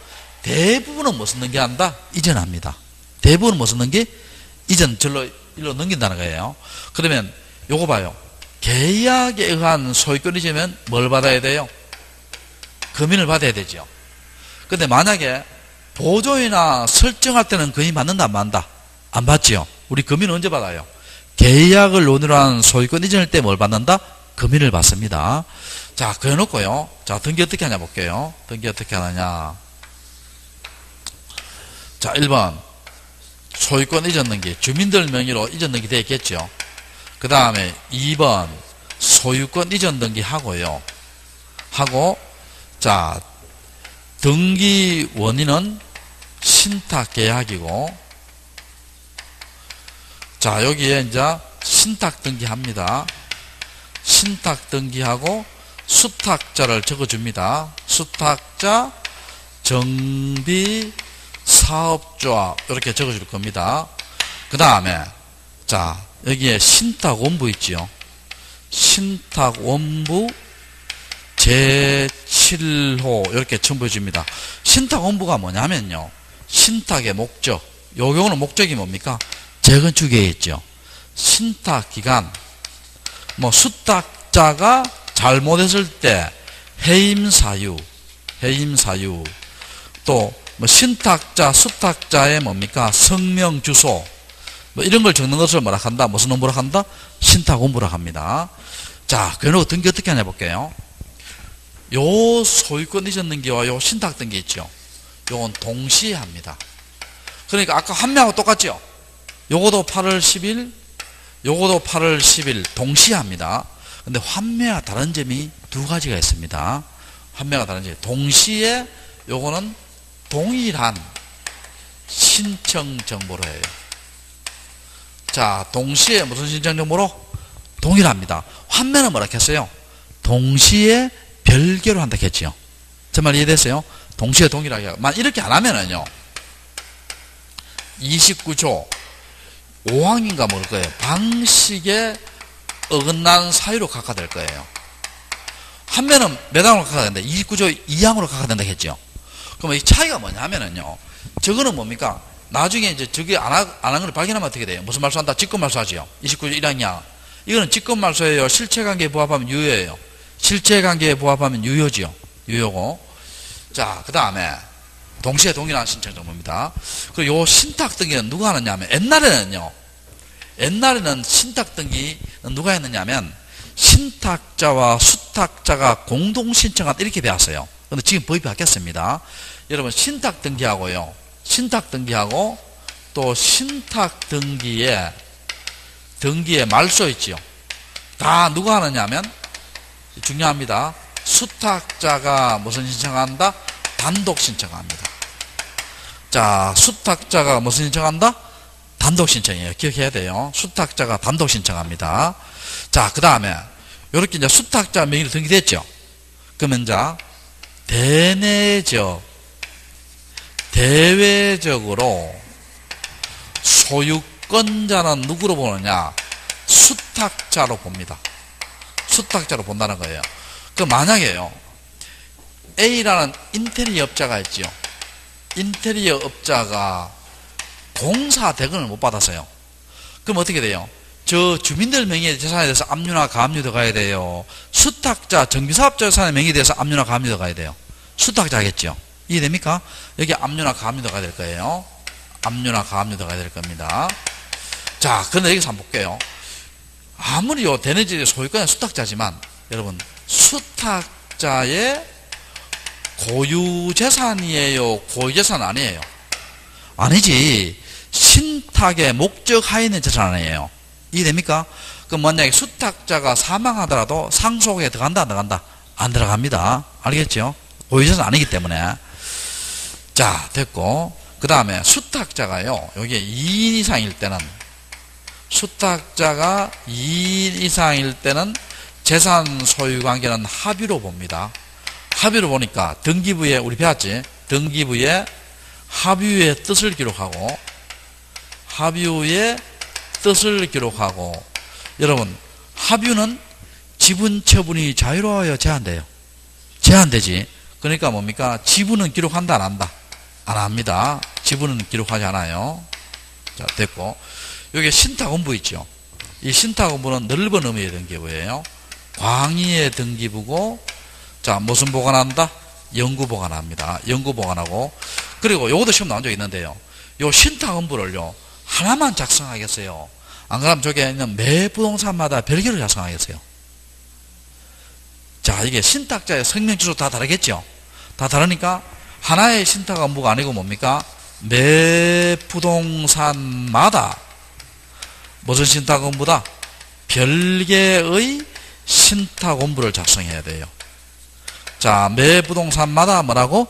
대부분은 무슨 등기한다? 이전합니다. 대부분은 무슨 등기? 이전, 일로 넘긴다는 거예요. 그러면 요거 봐요. 계약에 의한 소유권 이전이면 뭘 받아야 돼요? 금인을 받아야 되죠. 근데 만약에 보존이나 설정할 때는 금인 받는다, 안 받는다? 안 받지요. 우리 금인은 언제 받아요? 계약을 논의로 한 소유권 이전일 때 뭘 받는다? 금인을 받습니다. 자, 그래놓고요. 자, 등기 어떻게 하냐 볼게요. 등기 어떻게 하느냐. 자, 1번. 소유권 이전 등기. 주민들 명의로 이전 등기 되어 있겠죠. 그 다음에 2번. 소유권 이전 등기 하고요. 하고, 자, 등기 원인은 신탁 계약이고, 자, 여기에 이제 신탁 등기합니다. 신탁 등기하고 수탁자를 적어줍니다. 수탁자, 정비, 사업자 이렇게 적어줄 겁니다. 그 다음에 자, 여기에 신탁 원부 있지요. 신탁 원부 제7호 이렇게 첨부해줍니다. 신탁 원부가 뭐냐면요. 신탁의 목적, 요 경우는 목적이 뭡니까? 재건축에 있죠. 신탁 기간, 뭐 수탁자가 잘못했을 때 해임 사유, 또 뭐 신탁자, 수탁자의 뭡니까? 성명, 주소, 뭐 이런 걸 적는 것을 뭐라 한다? 무슨 원부라 한다? 신탁 원부라 합니다. 자, 그래놓고 등기 어떻게 하냐 볼게요. 요 소유권 이전 등기와 요 신탁 등기 있죠. 요건 동시에 합니다. 그러니까 아까 환매하고 똑같죠? 요거도 8월 10일, 요거도 8월 10일 동시에 합니다. 근데 환매와 다른 점이 두 가지가 있습니다. 환매와 다른 점이 동시에 요거는 동일한 신청 정보로 해요. 자, 동시에 무슨 신청 정보로? 동일합니다. 환매는 뭐라 했어요? 동시에 별개로 한다 했지요. 제 말 이해됐어요? 동시에 동일하게. 이렇게 안 하면은요. 29조 5항인가 모를 거예요. 방식에 어긋난 사유로 각하될 거예요. 환매는 몇 항으로 각하된다? 29조 2항으로 각하된다 했죠. 그럼 이 차이가 뭐냐 하면은요. 저거는 뭡니까? 나중에 이제 저게 안 한 걸 발견하면 어떻게 돼요? 무슨 말소한다? 직권말소하지요. 29조 1항이야. 이거는 직권말소예요. 실체관계에 부합하면 유효예요. 실체관계에 부합하면 유효지요. 유효고. 자, 그 다음에 동시에 동일한 신청 정보입니다. 그리고 요 신탁 등기는 누가 하느냐 하면 옛날에는 신탁 등기는 누가 했느냐면 신탁자와 수탁자가 공동 신청한다 이렇게 배웠어요. 근데 지금 법이 바뀌었습니다. 여러분 신탁 등기하고요. 신탁 등기하고 또 신탁 등기에 말소 있지요. 다 누가 하느냐면 중요합니다. 수탁자가 무슨 신청한다? 단독 신청합니다. 자, 수탁자가 무슨 신청한다? 단독 신청이에요. 기억해야 돼요. 수탁자가 단독 신청합니다. 자, 그 다음에 이렇게 이제 수탁자 명의로 등기됐죠. 그러면 이제 대외적으로 소유권자는 누구로 보느냐? 수탁자로 봅니다. 수탁자로 본다는 거예요. 그 만약에요. A라는 인테리어 업자가 있지요. 인테리어 업자가 공사 대금을 못 받았어요. 그럼 어떻게 돼요? 저 주민들 명의의 재산에 대해서 압류나 가압류 들어가야 돼요. 수탁자, 정비사업자 재산의 명의에 대해서 압류나 가압류 들어가야 돼요. 수탁자겠죠. 이해됩니까? 여기 압류나 가압류 들어가야 될 거예요. 압류나 가압류 들어가야 될 겁니다. 자, 그런데 여기서 한번 볼게요. 아무리 대내지의 소유권의 수탁자지만 여러분 수탁자의 고유재산이에요? 고유재산 아니에요? 아니지. 신탁의 목적하에 있는 재산 아니에요. 이해됩니까? 그럼 만약에 수탁자가 사망하더라도 상속에 들어간다 안 들어간다? 안 들어갑니다. 알겠죠? 고유재산 아니기 때문에. 자, 됐고. 그 다음에 수탁자가요, 여기에 2인 이상일 때는, 수탁자가 2인 이상일 때는 재산 소유 관계는 합의로 봅니다. 합의로 보니까 등기부에, 우리 배웠지? 등기부에 합의의 뜻을 기록하고, 합의의 뜻을 기록하고, 여러분, 합의는 지분 처분이 자유로워야 제한돼요. 제한되지. 그러니까 뭡니까? 지분은 기록한다, 안 한다? 안 합니다. 지분은 기록하지 않아요. 자, 됐고. 여기 신탁원부 있죠. 이 신탁원부는 넓은 의미의 등기부예요. 광의의 등기부고, 자, 무슨 보관한다? 영구 보관합니다. 영구 보관하고. 그리고 요것도 시험 나온 적 있는데요. 요 신탁원부를요, 하나만 작성하겠어요. 안 그러면 저기 있는 매 부동산마다 별개로 작성하겠어요. 자, 이게 신탁자의 성명주소 다 다르겠죠? 다 다르니까 하나의 신탁원부가 아니고 뭡니까? 매 부동산마다 무슨 신탁원부다? 별개의 신탁원부를 작성해야 돼요. 자, 매 부동산마다 뭐라고?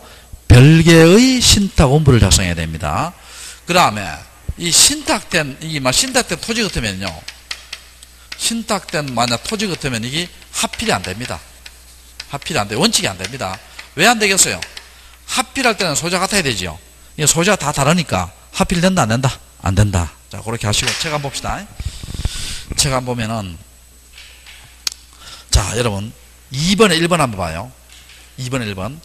별개의 신탁원부를 작성해야 됩니다. 그 다음에 이 신탁된 토지 같으면요, 신탁된 만약 토지 같으면 이게 합필이 안 됩니다. 합필이 안 돼요. 원칙이 안 됩니다. 왜 안 되겠어요? 합필할 때는 소재가 같아야 되지요. 소재가 다 다르니까 합필 된다 안 된다? 안 된다. 자, 그렇게 하시고 책 한번 봅시다. 책 한번 보면은, 자, 여러분 2번에 1번 한번 봐요. 2번에 1번.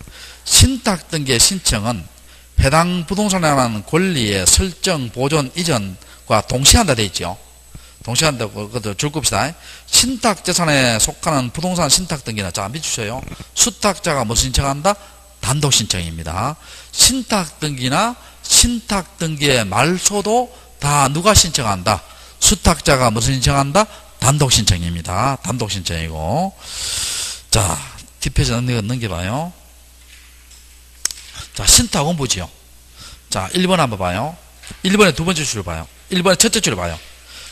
신탁 등기의 신청은 해당 부동산에 관한 권리의 설정, 보존, 이전과 동시한다 돼 있죠. 동시한다고 그것도 줄 겁시다. 신탁 재산에 속하는 부동산 신탁 등기는, 자, 밑주셔요. 수탁자가 무슨 신청한다? 단독 신청입니다. 신탁 등기나 신탁 등기의 말소도 다 누가 신청한다? 수탁자가 무슨 신청한다? 단독 신청입니다. 단독 신청이고. 자, 뒷페이지 넘겨봐요. 자, 신탁원부지요. 자, 1번 한번 봐요. 1번에 두 번째 줄을 봐요. 1번에 첫째 줄을 봐요.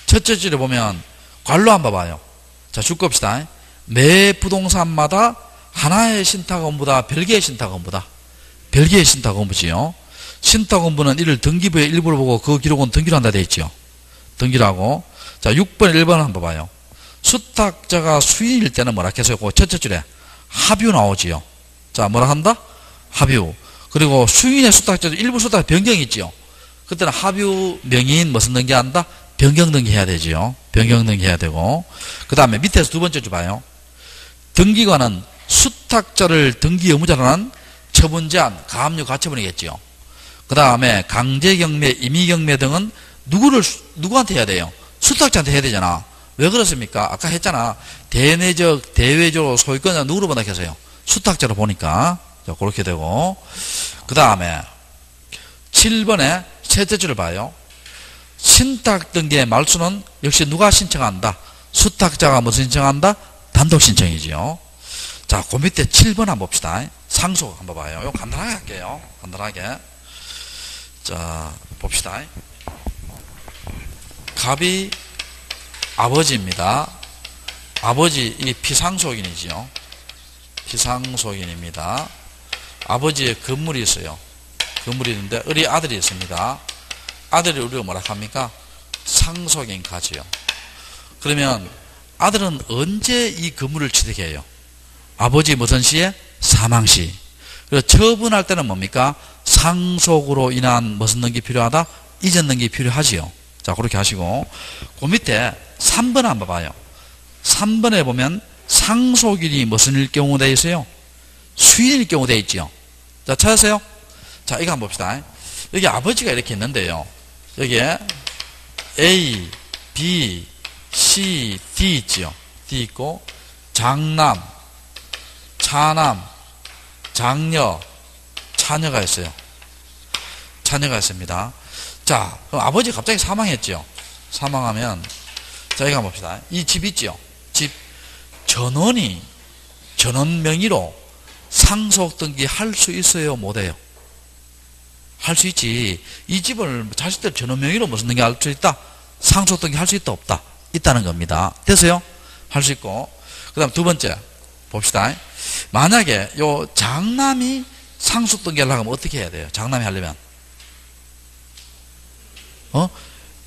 첫째 줄에 보면 괄호 한번 봐요. 자, 줄 겁시다. 매 부동산마다 하나의 신탁원부다, 별개의 신탁원부다. 별개의 신탁원부지요. 신탁원부는 이를 등기부의 일부를 보고 그 기록은 등기로 한다 되어 있죠. 등기로 하고. 자, 6번에 1번 한번 봐요. 수탁자가 수인일 때는 뭐라 했어요? 그 첫째 줄에 합유 나오지요. 자, 뭐라 한다? 합유. 그리고 수인의 수탁자도 일부 수탁 변경이 있지요. 그때는 합유 명의인 무슨 등기한다? 변경 등기해야 되지요. 변경 등기해야 되고. 그 다음에 밑에서 두 번째 줄 봐요. 등기관은 수탁자를 등기 의무자로 한 처분제한, 가압류, 가처분이겠지요. 그 다음에 강제경매, 임의경매 등은 누구한테 해야 돼요? 수탁자한테 해야 되잖아. 왜 그렇습니까? 아까 했잖아. 대내적, 대외적 소유권자 누구로 번역해서요? 수탁자로 보니까. 자, 그렇게 되고. 그 다음에 7번에 셋째 줄을 봐요. 신탁 등기의 말소는 역시 누가 신청한다? 수탁자가 무슨 신청한다? 단독 신청이지요. 자, 그 밑에 7번 한번 봅시다. 상속 한번 봐요. 이거 간단하게 할게요. 간단하게. 자, 봅시다. 갑이 아버지입니다. 아버지, 이 피상속인이지요. 피상속인입니다. 아버지의 건물이 있어요. 건물이 있는데, 우리 아들이 있습니다. 아들이 우리가 뭐라 합니까? 상속인 가지요. 그러면 아들은 언제 이 건물을 취득해요? 아버지 무슨 시에? 사망시. 그래서 처분할 때는 뭡니까? 상속으로 인한 무슨 등기 필요하다? 이전 등기 필요하지요. 자, 그렇게 하시고. 그 밑에 3번 한번 봐요. 3번에 보면 상속인이 무슨 일 경우 되어 있어요? 수인일 경우 되어 있지요. 자, 찾으세요? 자, 이거 한번 봅시다. 여기 아버지가 이렇게 있는데요. 여기에 A, B, C, D 있지요. D 있고, 장남, 차남, 장녀, 차녀가 있어요. 차녀가 있습니다. 자, 그럼 아버지 갑자기 사망했죠. 사망하면, 자, 이거 한번 봅시다. 이 집 있죠. 집, 전원 명의로 상속 등기 할 수 있어요? 못해요? 할 수 있지. 이 집을 자식들 전원 명의로 무슨 등기 할 수 있다? 상속 등기 할 수 있다, 없다? 있다는 겁니다. 됐어요? 할 수 있고. 그 다음 두 번째 봅시다. 만약에 요 장남이 상속 등기를 하려면 어떻게 해야 돼요? 장남이 하려면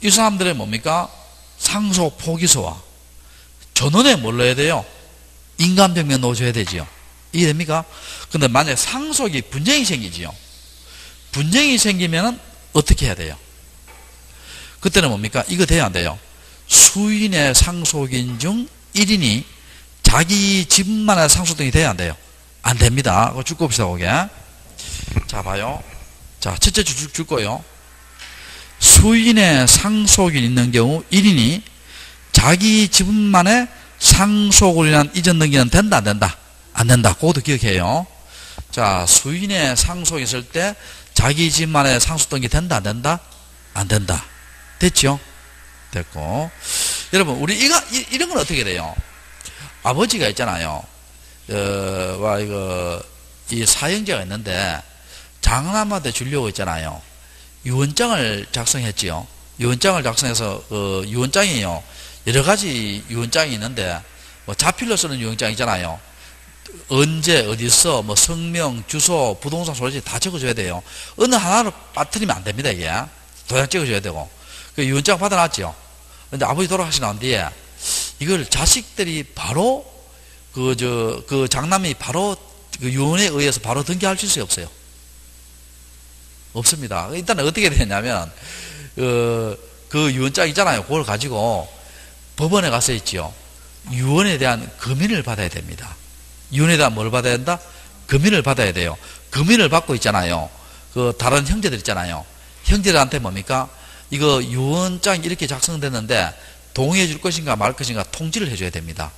이 사람들의 뭡니까? 상속 포기서와 전원에 뭘 넣어야 돼요? 인감증명 넣어줘야 되지요. 이해됩니까? 근데 만약에 상속이 분쟁이 생기지요. 분쟁이 생기면은 어떻게 해야 돼요? 그때는 뭡니까? 이거 돼야 안 돼요? 수인의 상속인 중 1인이 자기 집만의 상속 등이 돼야 안 돼요? 안 됩니다. 그거 줄 겁시다, 거기. 자, 봐요. 자, 첫째 줄 거예요. 수인의 상속이 있는 경우 1인이 자기 지분만의 상속으로 인한 이전 등기는 된다, 안 된다? 안 된다. 그것도 기억해요. 자, 수인의 상속이 있을 때 자기 집만의 상속 등기 된다, 안 된다? 안 된다. 됐죠? 됐고. 여러분, 우리 이런 건 어떻게 돼요? 아버지가 있잖아요. 이 사형제가 있는데 장남한테 주려고 있잖아요. 유언장을 작성했지요. 유언장을 작성해서 유언장이요. 여러 가지 유언장이 있는데 뭐 자필로 쓰는 유언장이잖아요. 언제 어디서 뭐 성명, 주소, 부동산 소지 다 적어줘야 돼요. 어느 하나로 빠뜨리면 안 됩니다. 이게 도장 찍어줘야 되고. 그 유언장 받아놨죠. 근데 아버지 돌아가시고 난 뒤에 이걸 자식들이 바로 그 장남이 바로 그 유언에 의해서 바로 등기할 수 없어요. 없습니다. 일단 어떻게 되냐면 그 유언장 있잖아요. 그걸 가지고 법원에 가서 있지요. 유언에 대한 검인을 받아야 됩니다. 유언에 대한 뭘 받아야 된다? 검인을 받아야 돼요. 검인을 받고 있잖아요. 그 다른 형제들 있잖아요. 형제들한테 뭡니까? 이거 유언장이 이렇게 작성됐는데 동의해 줄 것인가 말 것인가 통지를 해줘야 됩니다.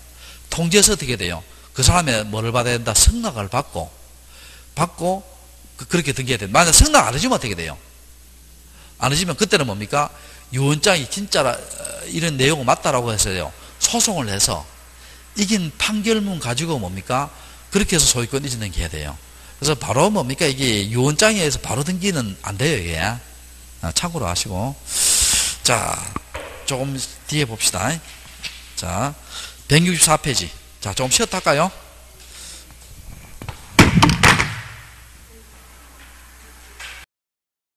통지해서 어떻게 돼요? 그 사람의 뭐를 받아야 된다? 승낙을 받고 그렇게 등기해야 됩니다. 만약 승낙 안 해주면 어떻게 돼요? 안 해주면 그때는 뭡니까? 유언장이 진짜라 이런 내용이 맞다라고 해서요. 소송을 해서 이긴 판결문 가지고 뭡니까? 그렇게 해서 소유권 이전 등기해야 돼요. 그래서 바로 뭡니까? 이게 유언장에 의해서 바로 등기는 안 돼요, 이게. 참고로 하시고. 자, 조금 뒤에 봅시다. 자, 164페이지. 자, 조금 쉬었다 할까요?